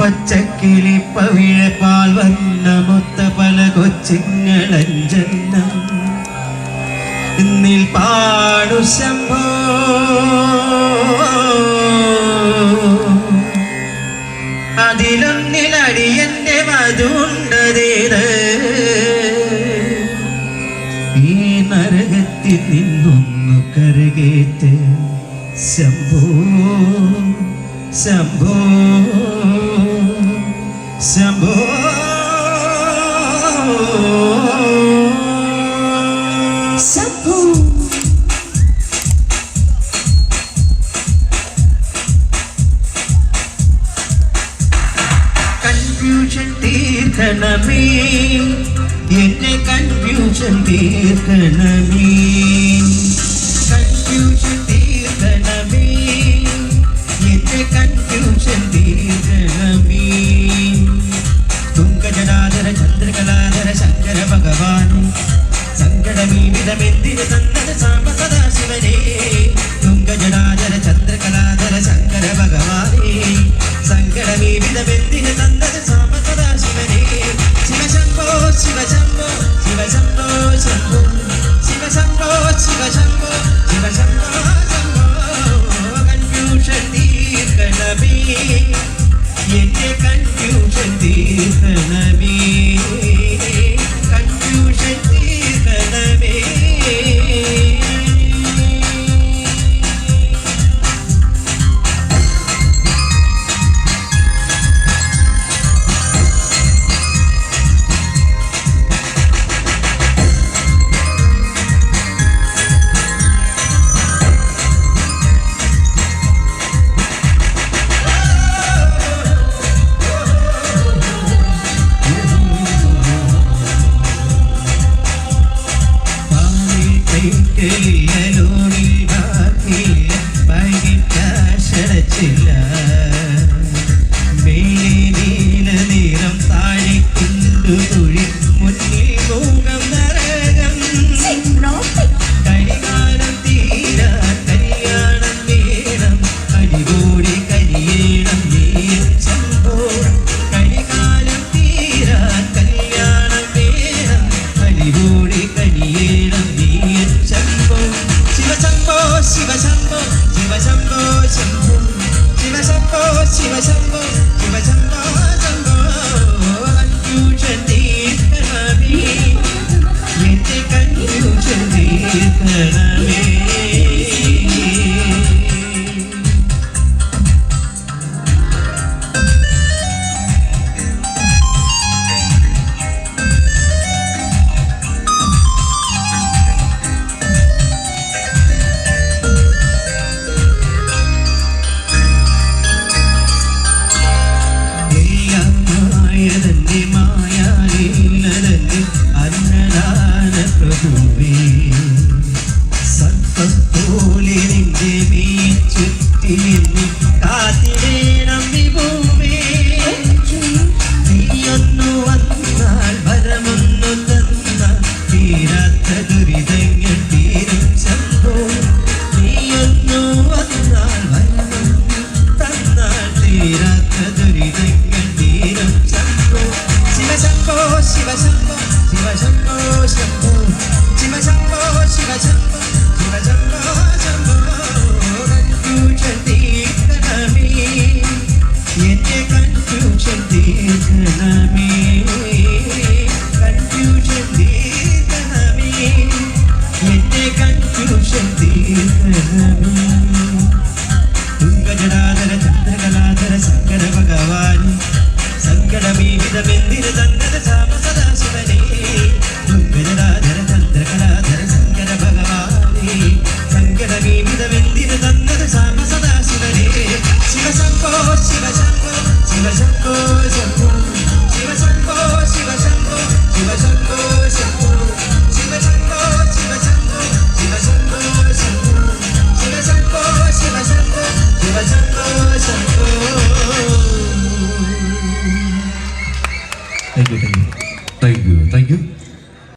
പച്ചക്കിളി പവിഴപ്പാൽ വന്നമൊത്ത പല കൊച്ചുങ്ങളഞ്ചെണ്ണം ഇന്നിൽ പാടു ശംഭോ അതിലൊന്നിലടിയന്റെ മധുണ്ടതേത് ഈ നരകത്തിൽ നിന്നൊന്നു കരകേറ്റ് ശംഭോ ശംഭോ ശംഭോ ശംഭോ കൺഫ്യൂഷൻ തീർക്കണമേ എന്നെ കൺഫ്യൂഷൻ തീർക്കണമേ കൺഫ്യൂഷൻ തീർക്കണമേ എന്നെ കൺഫ്യൂഷൻ തീർക്കണമേ തുങ്കജടാധര ചന്ദ്രകലാധര ശങ്കര ഭഗവാൻ സങ്കടമീ വിധമെന്തിന് തന്നത് സാമ്പ സദാശിവനേ തുങ്കജടാധര ചന്ദ്രകലാധര ശങ്കര ഭഗവാനേ സങ്കടമീ വിധമെന്തിന് തന്നത് സാമ്പ സദാശിവനേ ശിവശംഭോ ശിവശംഭോ ശിവശംഭോ ശംഭോ ശിവശംഭോ ശിവശംഭോ ശിവശംഭോ ശംഭോ കൺഫ്യൂഷൻ തീർക്കണമേ എന്റെ കൺഫ്യൂഷൻ തീർക്കണമേ കൺഫ്യൂഷൻ തീർക്കണമേ സങ്കടമീ വിധമെന്തിന്